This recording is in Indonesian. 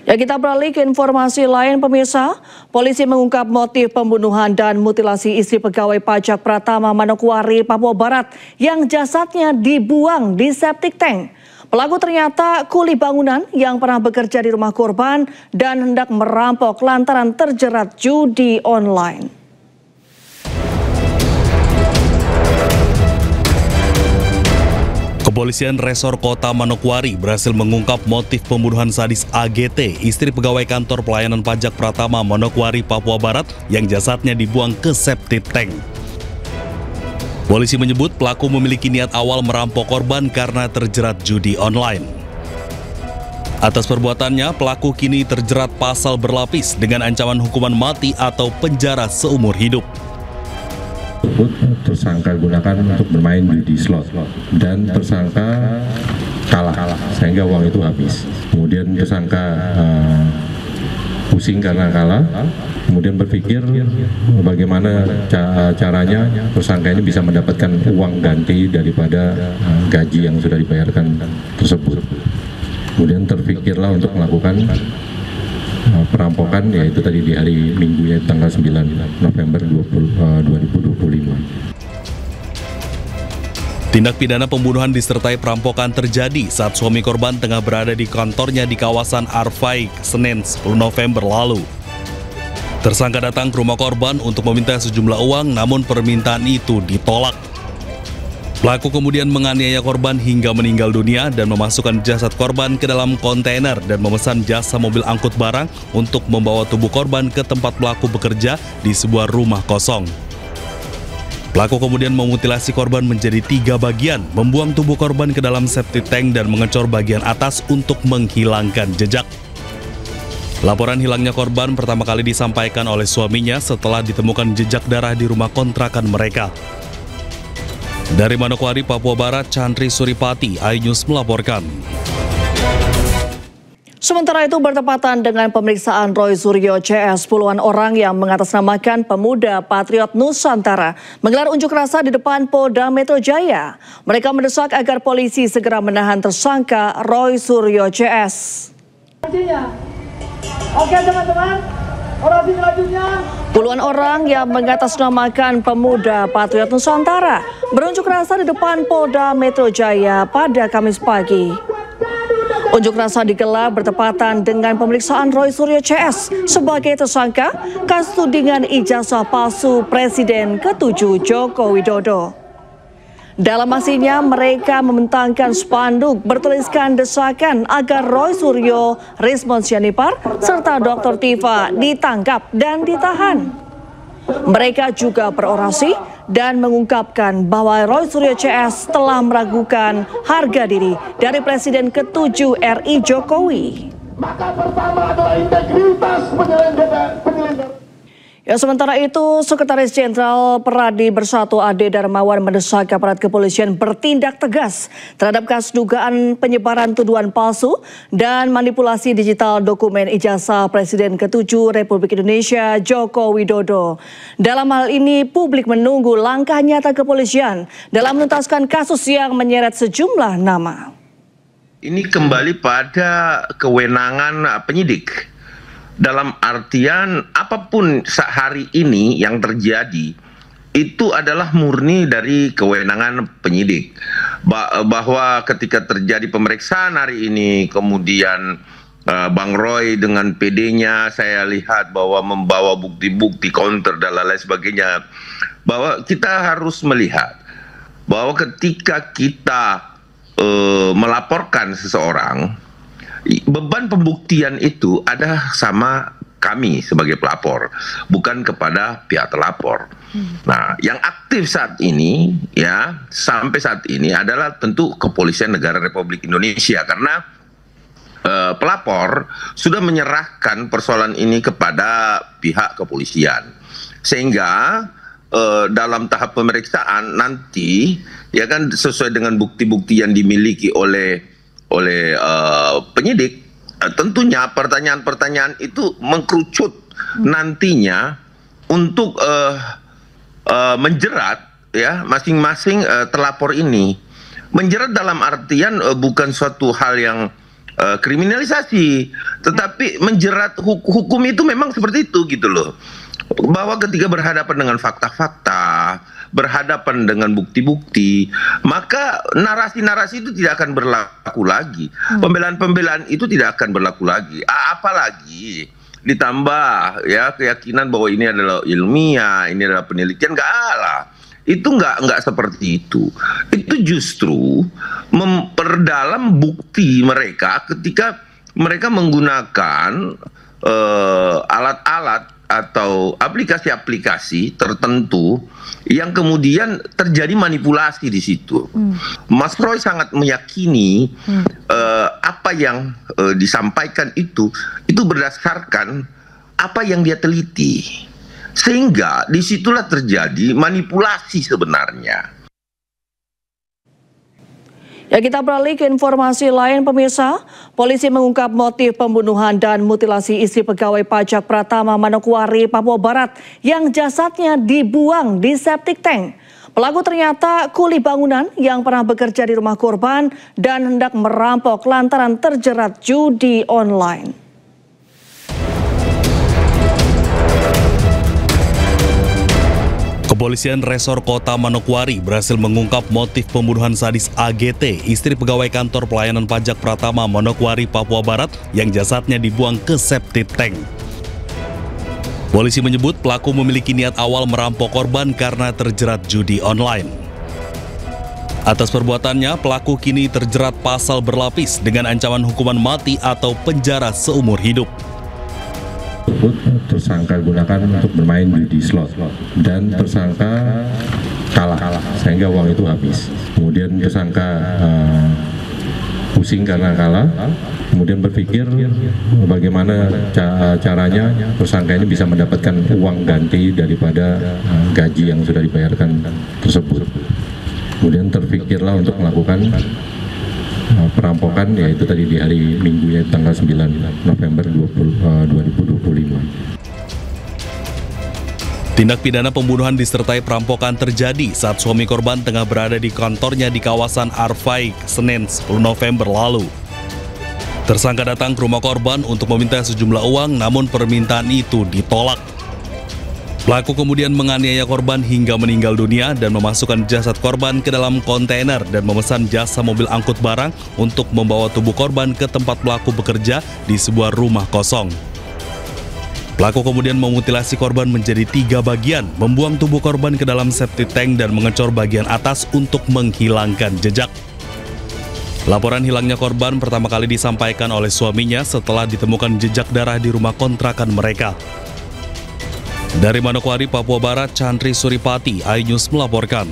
Ya, kita beralih ke informasi lain, pemirsa. Polisi mengungkap motif pembunuhan dan mutilasi istri pegawai pajak Pratama Manokwari, Papua Barat yang jasadnya dibuang di septic tank. Pelaku ternyata kuli bangunan yang pernah bekerja di rumah korban dan hendak merampok lantaran terjerat judi online. Kepolisian Resor Kota Manokwari berhasil mengungkap motif pembunuhan sadis AGT, istri pegawai kantor pelayanan pajak Pratama Manokwari, Papua Barat, yang jasadnya dibuang ke septic tank. Polisi menyebut pelaku memiliki niat awal merampok korban karena terjerat judi online. Atas perbuatannya, pelaku kini terjerat pasal berlapis dengan ancaman hukuman mati atau penjara seumur hidup. Tersangka gunakan untuk bermain judi slot dan tersangka kalah sehingga uang itu habis. Kemudian tersangka pusing karena kalah, kemudian berpikir bagaimana caranya tersangka ini bisa mendapatkan uang ganti daripada gaji yang sudah dibayarkan tersebut. Kemudian terpikirlah untuk melakukan perampokan, yaitu tadi di hari Minggu, yaitu tanggal 9 November 2025. Tindak pidana pembunuhan disertai perampokan terjadi saat suami korban tengah berada di kantornya di kawasan Arfai, Senin 10 November lalu. Tersangka datang ke rumah korban untuk meminta sejumlah uang, namun permintaan itu ditolak. Pelaku kemudian menganiaya korban hingga meninggal dunia dan memasukkan jasad korban ke dalam kontainer dan memesan jasa mobil angkut barang untuk membawa tubuh korban ke tempat pelaku bekerja di sebuah rumah kosong. Pelaku kemudian memutilasi korban menjadi 3 bagian, membuang tubuh korban ke dalam septic tank dan mengecor bagian atas untuk menghilangkan jejak. Laporan hilangnya korban pertama kali disampaikan oleh suaminya setelah ditemukan jejak darah di rumah kontrakan mereka. Dari Manokwari, Papua Barat, Chandri Suripati, iNews melaporkan. Sementara itu bertepatan dengan pemeriksaan Roy Suryo CS, puluhan orang yang mengatasnamakan Pemuda Patriot Nusantara menggelar unjuk rasa di depan Polda Metro Jaya. Mereka mendesak agar polisi segera menahan tersangka Roy Suryo CS. Oke teman-teman, orasi selanjutnya. Puluhan orang yang mengatasnamakan Pemuda Patriot Nusantara berunjuk rasa di depan Polda Metro Jaya pada Kamis pagi. Unjuk rasa digelar bertepatan dengan pemeriksaan Roy Suryo CS sebagai tersangka kasus tudingan ijazah palsu Presiden ke-7 Joko Widodo. Dalam aksinya, mereka membentangkan spanduk bertuliskan desakan agar Roy Suryo, Rismon Sianipar, serta Dr. Tifa ditangkap dan ditahan. Mereka juga berorasi dan mengungkapkan bahwa Roy Suryo CS telah meragukan harga diri dari Presiden ke-7 RI Jokowi. Maka pertama adalah integritas penyelenggara. Ya, sementara itu, Sekretaris Jenderal Peradi Bersatu Ade Darmawan mendesak aparat kepolisian bertindak tegas terhadap kasus dugaan penyebaran tuduhan palsu dan manipulasi digital dokumen ijazah Presiden ke-7 Republik Indonesia Joko Widodo. Dalam hal ini, publik menunggu langkah nyata kepolisian dalam menuntaskan kasus yang menyeret sejumlah nama. Ini kembali pada kewenangan penyidik. Dalam artian apapun hari ini yang terjadi itu adalah murni dari kewenangan penyidik. Bahwa ketika terjadi pemeriksaan hari ini, kemudian Bang Roy dengan PD-nya saya lihat bahwa membawa bukti-bukti counter dan lain sebagainya. Bahwa kita harus melihat bahwa ketika kita melaporkan seseorang, beban pembuktian itu ada sama kami sebagai pelapor, bukan kepada pihak terlapor. Nah, yang aktif saat ini, ya, sampai saat ini adalah tentu Kepolisian Negara Republik Indonesia, karena pelapor sudah menyerahkan persoalan ini kepada pihak kepolisian, sehingga dalam tahap pemeriksaan nanti, ya kan, sesuai dengan bukti-bukti yang dimiliki oleh penyidik, tentunya pertanyaan-pertanyaan itu mengkerucut nantinya untuk menjerat, ya, masing-masing terlapor ini. Menjerat dalam artian bukan suatu hal yang kriminalisasi, tetapi menjerat hukum itu memang seperti itu gitu loh. Bahwa ketika berhadapan dengan fakta-fakta, berhadapan dengan bukti-bukti, maka narasi-narasi itu tidak akan berlaku lagi. Pembelaan-pembelaan itu tidak akan berlaku lagi. Apalagi ditambah ya keyakinan bahwa ini adalah ilmiah, ini adalah penelitian, enggak lah. Itu enggak seperti itu. Itu justru memperdalam bukti mereka ketika mereka menggunakan alat-alat atau aplikasi-aplikasi tertentu yang kemudian terjadi manipulasi di situ. Mas Roy sangat meyakini apa yang disampaikan itu berdasarkan apa yang dia teliti, sehingga disitulah terjadi manipulasi sebenarnya. Ya, kita beralih ke informasi lain, pemirsa. Polisi mengungkap motif pembunuhan dan mutilasi istri pegawai pajak Pratama Manokwari, Papua Barat yang jasadnya dibuang di septic tank. Pelaku ternyata kuli bangunan yang pernah bekerja di rumah korban dan hendak merampok lantaran terjerat judi online. Kepolisian Resor Kota Manokwari berhasil mengungkap motif pembunuhan sadis AGT, istri pegawai kantor pelayanan pajak Pratama Manokwari, Papua Barat, yang jasadnya dibuang ke septic tank. Polisi menyebut pelaku memiliki niat awal merampok korban karena terjerat judi online. Atas perbuatannya, pelaku kini terjerat pasal berlapis dengan ancaman hukuman mati atau penjara seumur hidup. Tersangka gunakan untuk bermain judi slot dan tersangka kalah sehingga uang itu habis. Kemudian tersangka pusing karena kalah, kemudian berpikir bagaimana caranya tersangka ini bisa mendapatkan uang ganti daripada gaji yang sudah dibayarkan tersebut. Kemudian terpikirlah untuk melakukan perampokan, yaitu tadi di hari Minggu, ya, tanggal 9 November 2025. Tindak pidana pembunuhan disertai perampokan terjadi saat suami korban tengah berada di kantornya di kawasan Arfaik, Senin 10 November lalu. Tersangka datang ke rumah korban untuk meminta sejumlah uang, namun permintaan itu ditolak. Pelaku kemudian menganiaya korban hingga meninggal dunia dan memasukkan jasad korban ke dalam kontainer dan memesan jasa mobil angkut barang untuk membawa tubuh korban ke tempat pelaku bekerja di sebuah rumah kosong. Pelaku kemudian memutilasi korban menjadi 3 bagian, membuang tubuh korban ke dalam septic tank dan mengecor bagian atas untuk menghilangkan jejak. Laporan hilangnya korban pertama kali disampaikan oleh suaminya setelah ditemukan jejak darah di rumah kontrakan mereka. Dari Manokwari, Papua Barat, Chandri Suripati, iNews melaporkan.